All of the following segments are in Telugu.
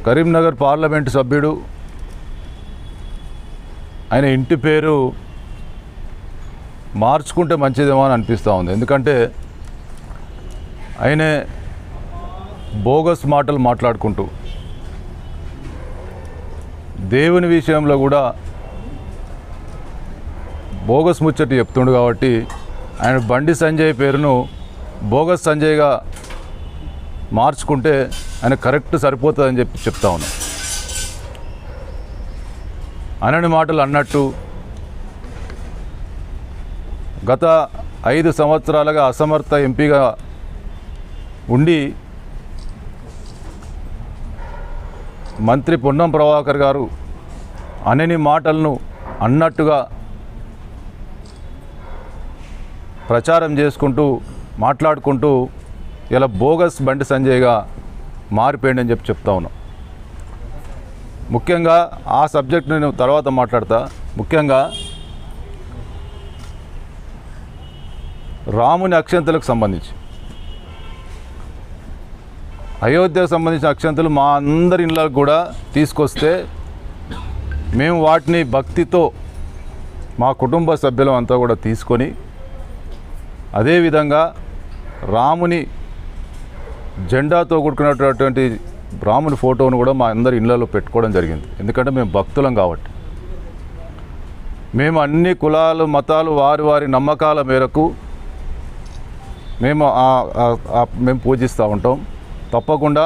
కరీంనగర్ పార్లమెంటు సభ్యుడు, ఆయన ఇంటి పేరు మార్చుకుంటే మంచిదేమో అని అనిపిస్తూ ఉంది. ఎందుకంటే ఆయనే బోగస్ మాటలు మాట్లాడుకుంటూ దేవుని విషయంలో కూడా బోగస్ ముచ్చట చెప్తుండు. కాబట్టి ఆయన బండి సంజయ్ పేరును బోగస్ సంజయ్గా మార్చుకుంటే ఆయన కరెక్ట్ సరిపోతుందని చెప్తా ఉన్నాం. అనని మాటలు అన్నట్టు గత 5 సంవత్సరాలుగా అసమర్థ ఎంపీగా ఉండి మంత్రి పొన్నం ప్రభాకర్ గారు అనని మాటలను అన్నట్టుగా ప్రచారం చేసుకుంటూ మాట్లాడుకుంటూ ఇలా బోగస్ బండి సంజయ్గా మారిపోయిందని చెప్తా ఉన్నాం. ముఖ్యంగా ఆ సబ్జెక్ట్ నేను తర్వాత మాట్లాడతా. ముఖ్యంగా రాముని అక్షంతలకు సంబంధించి, అయోధ్యకు సంబంధించిన అక్షంతలు మా అందరి ఇళ్ళకు కూడా తీసుకొస్తే మేము వాటిని భక్తితో మా కుటుంబ సభ్యులం అంతా కూడా తీసుకొని అదేవిధంగా రాముని జెండాతో కూడుకున్నటువంటి రాముని ఫోటోను కూడా మా అందరి ఇళ్ళలో పెట్టుకోవడం జరిగింది. ఎందుకంటే మేము భక్తులం కాబట్టి. మేము అన్ని కులాలు మతాలు వారి నమ్మకాల మేరకు మేము పూజిస్తూ ఉంటాం. తప్పకుండా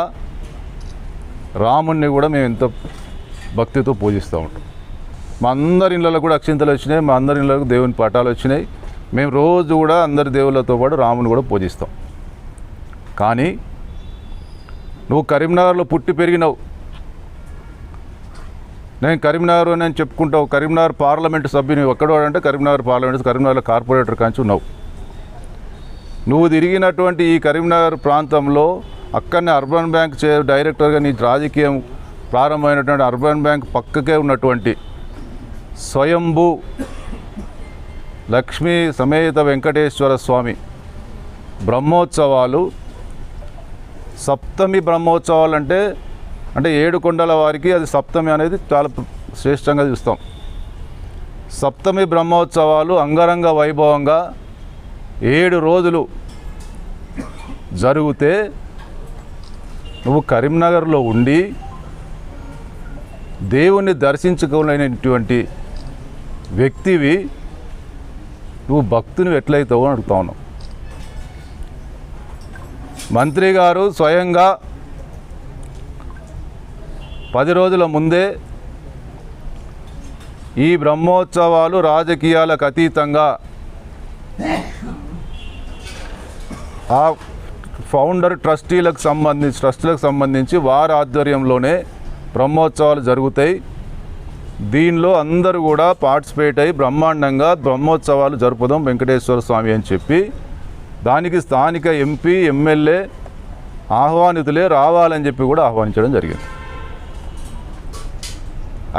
రాముణ్ణి కూడా మేము ఎంతో భక్తితో పూజిస్తూ ఉంటాం. మా అందరి ఇళ్ళలో కూడా అక్షింతలు వచ్చినాయి, మా అందరి ఇళ్ళకు దేవుని పటాలు వచ్చినాయి. మేము రోజు కూడా అందరి దేవుళ్ళతో పాటు రాముని కూడా పూజిస్తాం. కానీ నువ్వు కరీంనగర్లో పుట్టి పెరిగినావు, నేను కరీంనగర్ అని చెప్పుకుంటావు. కరీంనగర్ పార్లమెంటు సభ్యుని ఎక్కడో అంటే కరీంనగర్ పార్లమెంటు, కరీంనగర్లో కార్పొరేటర్ కాంచి ఉన్నావు. నువ్వు తిరిగినటువంటి ఈ కరీంనగర్ ప్రాంతంలో అక్కడనే అర్బన్ బ్యాంక్ డైరెక్టర్గా నీ రాజకీయం ప్రారంభమైనటువంటి అర్బన్ బ్యాంక్ పక్కకే ఉన్నటువంటి స్వయంభూ లక్ష్మీ సమేత వెంకటేశ్వర స్వామి బ్రహ్మోత్సవాలు, సప్తమి బ్రహ్మోత్సవాలు అంటే 7 కొండల వారికి అది సప్తమి అనేది చాలా శ్రేష్టంగా చూస్తాం. సప్తమి బ్రహ్మోత్సవాలు అంగరంగ వైభవంగా 7 రోజులు జరిగితే నువ్వు కరీంనగర్లో ఉండి దేవుణ్ణి దర్శించుకోలేనటువంటి వ్యక్తివి, నువ్వు భక్తుని ఎట్లయితావు అని అడుగుతా ఉన్నావు. మంత్రి గారు స్వయంగా 10 రోజుల ముందే ఈ బ్రహ్మోత్సవాలు రాజకీయాలకు అతీతంగా ఆ ఫౌండర్ ట్రస్టీలకు సంబంధించి వారి ఆధ్వర్యంలోనే బ్రహ్మోత్సవాలు జరుగుతాయి. దీనిలో అందరూ కూడా పార్టిసిపేట్ అయ్యి బ్రహ్మాండంగా బ్రహ్మోత్సవాలు జరుపుదాం వెంకటేశ్వర స్వామి అని చెప్పి దానికి స్థానిక ఎంపీ ఎమ్మెల్యే ఆహ్వానితులే రావాలని చెప్పి కూడా ఆహ్వానించడం జరిగింది.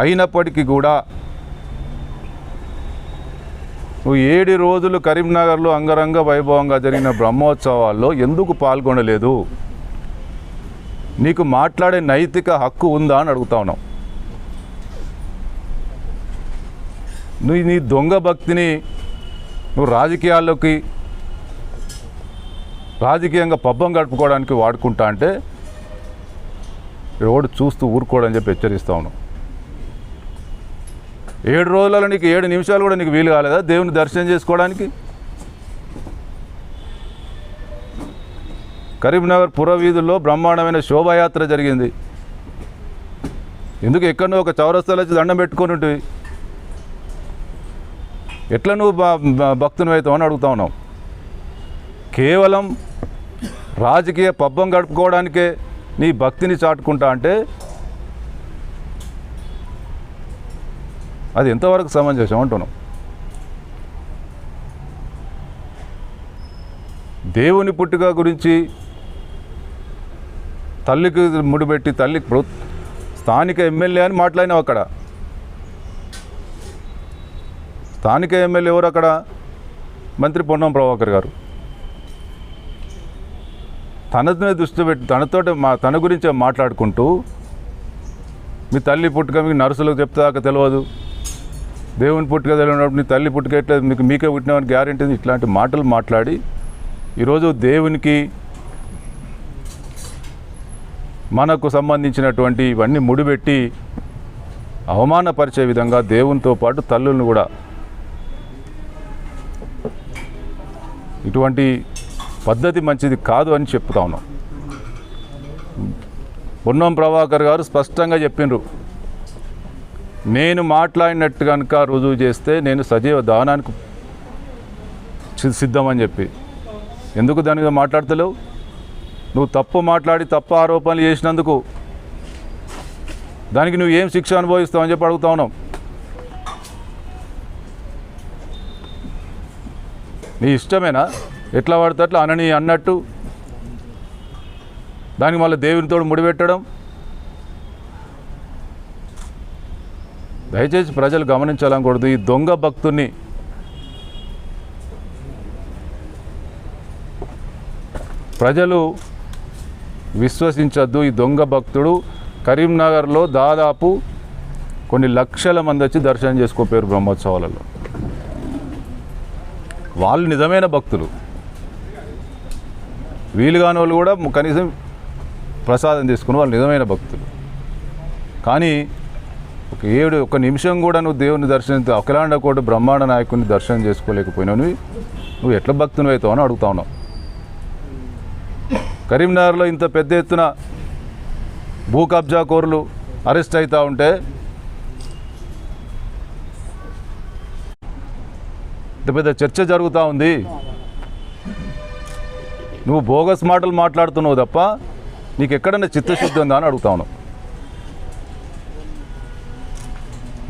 అయినప్పటికీ కూడా నువ్వు 7 రోజులు కరీంనగర్లో అంగరంగ వైభవంగా జరిగిన బ్రహ్మోత్సవాల్లో ఎందుకు పాల్గొనలేదు? నీకు మాట్లాడే నైతిక హక్కు ఉందా అని అడుగుతా ఉన్నావు. నువ్వు నీ దొంగ భక్తిని నువ్వు రాజకీయంగా పబ్బం గడుపుకోవడానికి వాడుకుంటా అంటే ఎవడు చూస్తూ ఊరుకోవడని చెప్పి హెచ్చరిస్తా ఉన్నావు. 7 రోజులలో నీకు 7 నిమిషాలు కూడా నీకు వీలు కాలేదా దేవుని దర్శనం చేసుకోవడానికి? కరీంనగర్ పురవీధుల్లో బ్రహ్మాండమైన శోభాయాత్ర జరిగింది. ఎందుకు ఎక్కడో ఒక చౌరస్తాలో వచ్చి దండం పెట్టుకొని ఉంటుంది? ఎట్లా నువ్వు భక్తుని అవుతావు అని అడుగుతా ఉన్నావు. కేవలం రాజకీయ పబ్బం గడుపుకోవడానికే నీ భక్తిని చాటుకుంటా అంటే అది ఎంతవరకు సమంజసం అంటున్నాం. దేవుని పుట్టుక గురించి తల్లికి ముడిపెట్టి స్థానిక ఎమ్మెల్యే అని మాట్లాడినావు. అక్కడ స్థానిక ఎమ్మెల్యే ఎవరు? అక్కడ మంత్రి పొన్నం ప్రభాకర్ గారు. తననే దృష్టి పెట్టి తన గురించి మాట్లాడుకుంటూ మీ తల్లి పుట్టుక మీకు నర్సులకు చెప్తాక తెలియదు, దేవుని పుట్టుక తెలియనప్పుడు నీ తల్లి పుట్టుక ఎట్లా మీకే పుట్టినామని గ్యారెంటీ. ఇట్లాంటి మాటలు మాట్లాడి ఈరోజు దేవునికి మనకు సంబంధించినటువంటి ఇవన్నీ ముడిపెట్టి అవమానపరిచే విధంగా దేవునితో పాటు తల్లులను కూడా ఇటువంటి పద్ధతి మంచిది కాదు అని చెప్తా ఉన్నాం. పొన్నం ప్రభాకర్ గారు స్పష్టంగా చెప్పిండ్రు, నేను మాట్లాడినట్టు కనుక రుజువు చేస్తే నేను సజీవ దహనానికి సిద్ధమని చెప్పి. ఎందుకు దాని మీద మాట్లాడతలేవు? నువ్వు తప్పు మాట్లాడి తప్పు ఆరోపణలు చేసినందుకు దానికి నువ్వు ఏం శిక్ష అనుభవిస్తావు అని చెప్పి అడుగుతా ఉన్నాం. నీ ఇష్టమేనా? ఎట్లా పడితే అట్లా అనని అన్నట్టు దానికి మళ్ళీ దేవునితో ముడిపెట్టడం. దయచేసి ప్రజలు గమనించాలనకూడదు. ఈ దొంగ భక్తుని ప్రజలు విశ్వసించద్దు. ఈ దొంగ భక్తుడు కరీంనగర్లో దాదాపు కొన్ని లక్షల మంది వచ్చి దర్శనం చేసుకోపోయారు బ్రహ్మోత్సవాలలో. వాళ్ళు నిజమైన భక్తులు. వీలుగాని వాళ్ళు కూడా కనీసం ప్రసాదం తీసుకుని వాళ్ళు నిజమైన భక్తులు. కానీ ఒక నిమిషం కూడా నువ్వు దేవుని దర్శనం అఖిలాండ కోటి బ్రహ్మాండ నాయకుడిని దర్శనం చేసుకోలేకపోయినావు. నువ్వు ఎట్లా భక్తుని అవుతావు అని అడుగుతా ఉన్నావు. కరీంనగర్లో ఇంత పెద్ద ఎత్తున భూ కబ్జా కోరులు అరెస్ట్ అవుతూ ఉంటే ఇంత పెద్ద చర్చ జరుగుతూ ఉంది. నువ్వు బోగస్ మాటలు మాట్లాడుతున్నావు తప్ప నీకు ఎక్కడన్నా చిత్తశుద్ధి ఉందా అని అడుగుతా ఉన్నావు.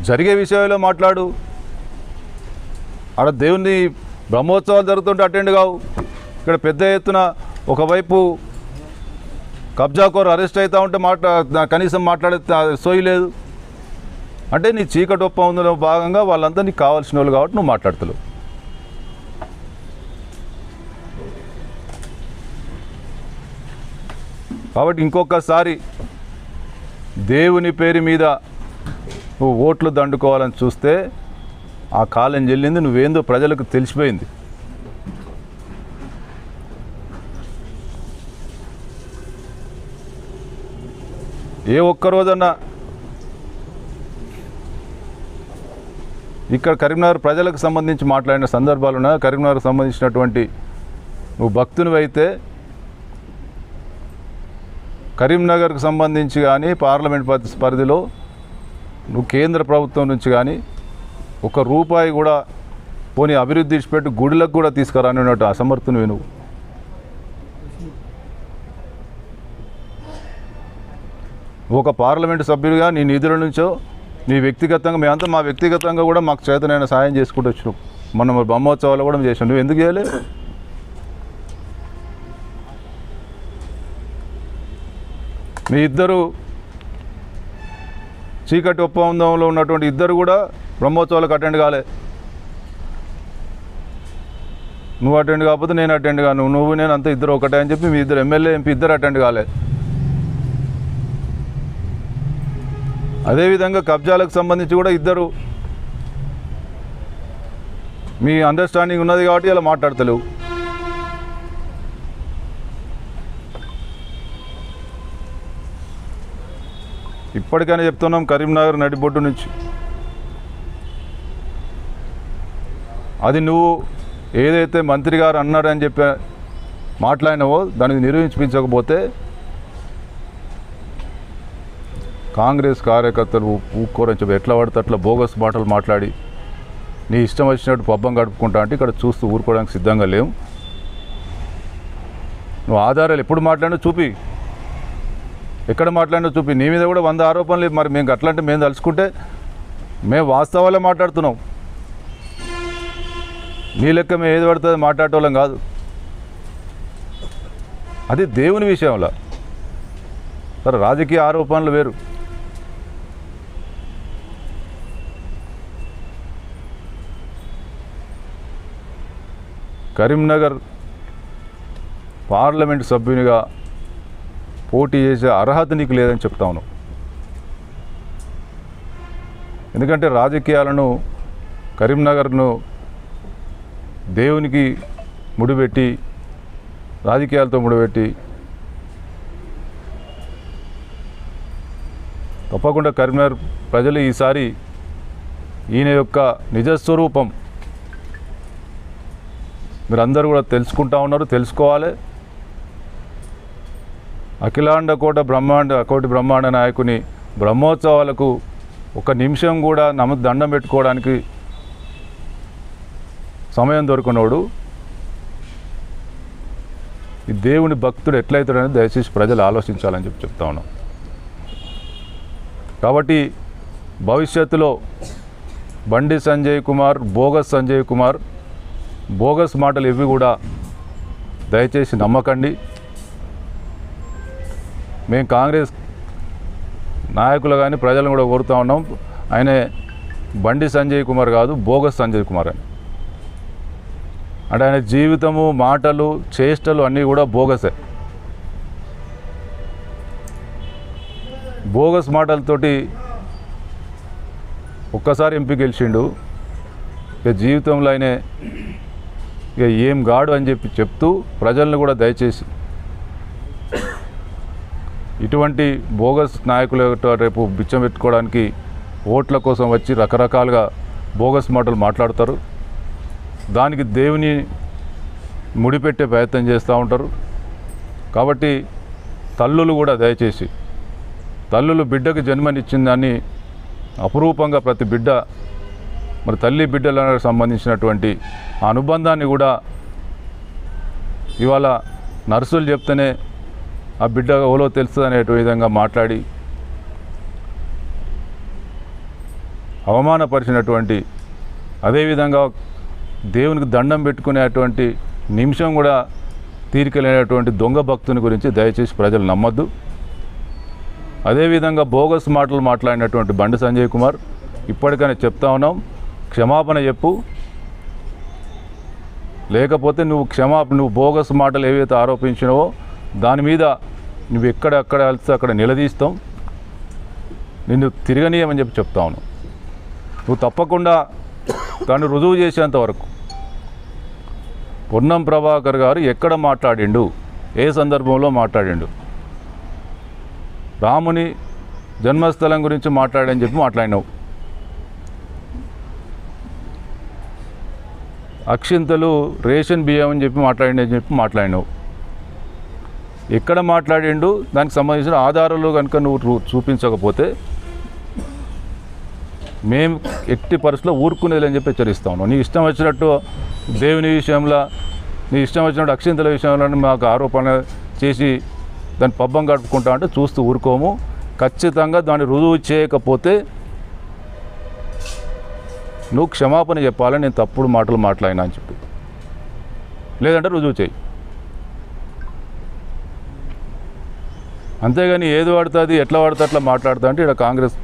జరిగే విషయంలో మాట్లాడు. ఆడ దేవుని బ్రహ్మోత్సవాలు జరుగుతుంటే అటెండ్ కావు. ఇక్కడ పెద్ద ఎత్తున ఒకవైపు కబ్జాకోరు అరెస్ట్ అవుతూ ఉంటే కనీసం మాట్లాడే సోయి లేదు. అంటే నీ చీకటి ఒప్పందంలో భాగంగా వాళ్ళంతా నీకు కావాల్సిన వాళ్ళు కాబట్టి నువ్వు మాట్లాడుతున్నావు. కాబట్టి ఇంకొకసారి దేవుని పేరు మీద నువ్వు ఓట్లు దండుకోవాలని చూస్తే ఆ కాలం చెల్లింది. నువ్వేందో ప్రజలకు తెలిసిపోయింది. ఏ ఒక్కరోజన్నా ఇక్కడ కరీంనగర్ ప్రజలకు సంబంధించి మాట్లాడిన సందర్భాలు ఉన్నాయి. కరీంనగర్కి సంబంధించినటువంటి నువ్వు భక్తునివి అయితే కరీంనగర్కి సంబంధించి కానీ పార్లమెంట్ పరిధిలో నువ్వు కేంద్ర ప్రభుత్వం నుంచి కానీ ఒక రూపాయి కూడా పోనీ అభివృద్ధి ఇచ్చిపెట్టి గుడులకు కూడా తీసుకురానిన్నట్టు అసమర్థునివి నువ్వు. ఒక పార్లమెంటు సభ్యుడిగా నీ నిధుల నుంచో నీ వ్యక్తిగతంగా మేమంతా మా వ్యక్తిగతంగా కూడా మాకు చేతనైనా సాయం చేసుకుంటూ వచ్చినాం. మనం బ్రహ్మోత్సవాలు కూడా చేసాం. నువ్వు ఎందుకు చేయలే? మీ ఇద్దరు చీకటి ఒప్పందంలో ఉన్నటువంటి ఇద్దరు కూడా బ్రహ్మోత్సవాలకు అటెండ్ కాలే. నువ్వు అటెండ్ కాకపోతే నేను అటెండ్ కాను, నువ్వు నేను అంతా ఇద్దరు ఒకటే అని చెప్పి మీ ఇద్దరు ఎమ్మెల్యే ఎంపీ ఇద్దరు అటెండ్ కాలే. అదేవిధంగా కబ్జాలకు సంబంధించి కూడా ఇద్దరు మీ అండర్స్టాండింగ్ ఉన్నది కాబట్టి ఇలా మాట్లాడతలేవు. ఇప్పటికైనా చెప్తున్నాం, కరీంనగర్ నడిబొడ్డు నుంచి అది నువ్వు ఏదైతే మంత్రి గారు అన్నారని చెప్పి మాట్లాడినావో దానికి నిరూపించకపోతే కాంగ్రెస్ కార్యకర్తలు ఊక్కోరని చెప్పి ఎట్లా పడితే అట్లా బోగస్ మాటలు మాట్లాడి నీ ఇష్టం వచ్చినట్టు పబ్బం గడుపుకుంటా అంటే ఇక్కడ చూస్తూ ఊరుకోవడానికి సిద్ధంగా లేవు. నువ్వు ఆధారాలు ఎప్పుడు మాట్లాడినా చూపి, ఎక్కడ మాట్లాడినా చూపి. నీ మీద కూడా 100 ఆరోపణలు. మరి మేము అట్లాంటి మేము తలుచుకుంటే మేము వాస్తవాలే మాట్లాడుతున్నాం. నీ లెక్క మేము ఏది పడుతుంది మాట్లాడేటోళ్ళం కాదు. అది దేవుని విషయంలో. సరే, రాజకీయ ఆరోపణలు వేరు. కరీంనగర్ పార్లమెంట్ సభ్యునిగా పోటీ చేసే అర్హత నీకు లేదని చెప్తా ఉన్నావు. ఎందుకంటే రాజకీయాలను కరీంనగర్ను దేవునికి ముడిపెట్టి రాజకీయాలతో ముడిపెట్టి తప్పకుండా కరీంనగర్ ప్రజలు ఈసారి ఈయన యొక్క నిజస్వరూపం మీరందరూ కూడా తెలుసుకుంటా ఉన్నారు, తెలుసుకోవాలి. అఖిలాండ కోటి బ్రహ్మాండ నాయకుని బ్రహ్మోత్సవాలకు ఒక నిమిషం కూడా దండం పెట్టుకోవడానికి సమయం దొరికినోడు ఈ దేవుని భక్తుడు ఎట్లయితాడని దయచేసి ప్రజలు ఆలోచించాలని చెప్తా ఉన్నాం. కాబట్టి భవిష్యత్తులో బండి సంజయ్ కుమార్, బోగస్ సంజయ్ కుమార్, బోగస్ మాటలు ఇవి కూడా దయచేసి నమ్మకండి. మేము కాంగ్రెస్ నాయకులు కానీ ప్రజలను కూడా కోరుతూ ఉన్నాం, ఆయనే బండి సంజయ్ కుమార్ కాదు, బోగస్ సంజయ్ కుమార్ అని. అంటే ఆయన జీవితము, మాటలు, చేష్టలు అన్నీ కూడా బోగసే. బోగస్ మాటలతోటి ఒక్కసారి ఎంపీ గెలిచిండు, ఇక జీవితంలో ఆయనే ఇక ఏం గాడు అని చెప్తూ ప్రజలను కూడా దయచేసి ఇటువంటి బోగస్ నాయకులు రేపు బిచ్చం పెట్టుకోవడానికి ఓట్ల కోసం వచ్చి రకరకాలుగా బోగస్ మాటలు మాట్లాడతారు. దానికి దేవుని ముడిపెట్టే ప్రయత్నం చేస్తూ ఉంటారు. కాబట్టి తల్లులు కూడా దయచేసి తల్లులు బిడ్డకు జన్మనిచ్చిన దాన్ని అపురూపంగా ప్రతి బిడ్డ మరి తల్లి బిడ్డలకు సంబంధించినటువంటి ఆ అనుబంధాన్ని కూడా ఇవాళ నర్సులు చెప్తేనే ఆ బిడ్డ ఓలో తెలుస్తుంది అనే విధంగా మాట్లాడి అవమానపరిచినటువంటి, అదేవిధంగా దేవునికి దండం పెట్టుకునేటువంటి నిమిషం కూడా తీరికలేనటువంటి దొంగ భక్తుని గురించి దయచేసి ప్రజలు నమ్మద్దు. అదేవిధంగా బోగస్ మాటలు మాట్లాడినటువంటి బండి సంజయ్ కుమార్ ఇప్పటికైనా చెప్తా ఉన్నాం, క్షమాపణ చెప్పు. లేకపోతే నువ్వు బోగస్ మాటలు ఏవైతే ఆరోపించినావో దాని మీద నువ్వు ఎక్కడ వెళ్తే అక్కడ నిలదీస్తాం, నిన్ను తిరగనీయమని చెప్తా ఉన్నావు. నువ్వు తప్పకుండా దాన్ని రుజువు చేసేంత వరకు పొన్నం ప్రభాకర్ గారు ఎక్కడ మాట్లాడిండు, ఏ సందర్భంలో మాట్లాడిండు, రాముని జన్మస్థలం గురించి మాట్లాడని చెప్పి మాట్లాడినావు. అక్షింతలు రేషన్ బియ్యం అని చెప్పి మాట్లాడినావు. ఎక్కడ మాట్లాడిండు దానికి సంబంధించిన ఆధారాలు కనుక నువ్వు చూపించకపోతే మేము ఎట్టి పరిస్థితుల్లో ఊరుకునేది అని చెప్పి హెచ్చరిస్తా ఉన్నాం. నీ ఇష్టం వచ్చినట్టు దేవుని విషయంలో, నీ ఇష్టం వచ్చినట్టు అక్షింతల విషయంలో మాకు ఆరోపణ చేసి దాన్ని పబ్బం గడుపుకుంటా అంటే చూస్తూ ఊరుకోము. ఖచ్చితంగా దాన్ని రుజువు చేయకపోతే నువ్వు క్షమాపణ చెప్పాలని, నేను తప్పుడు మాటలు మాట్లాడినా అని చెప్పి, లేదంటే రుజువు చేయి. అంతేగాని ఏది పడుతుంది ఎట్లా పడితే అట్లా మాట్లాడుతా అంటే ఇక్కడ కాంగ్రెస్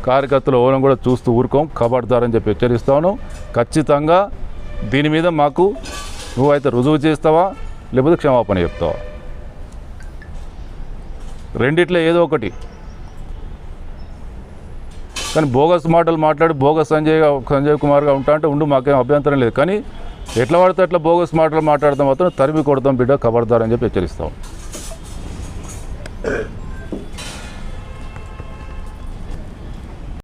కార్యకర్తలు ఓనం కూడా చూస్తూ ఊరుకోం, కబడతారని చెప్పి హెచ్చరిస్తాను. ఖచ్చితంగా దీని మీద మాకు నువ్వైతే రుజువు చేస్తావా లేకపోతే క్షమాపణ చెప్తావా, రెండిట్లో ఏదో ఒకటి. కానీ బోగస్ మాటలు మాట్లాడి బోగస్ సంజయ్ కుమార్గా ఉంటా అంటే ఉండు, మాకేం అభ్యంతరం లేదు. కానీ ఎట్లా పడితే అట్లా బోగస్ మాటలు మాట్లాడతాం మాత్రం తరిమి కొడతాం బిడ్డ, కబడతారని చెప్పి హెచ్చరిస్తాం.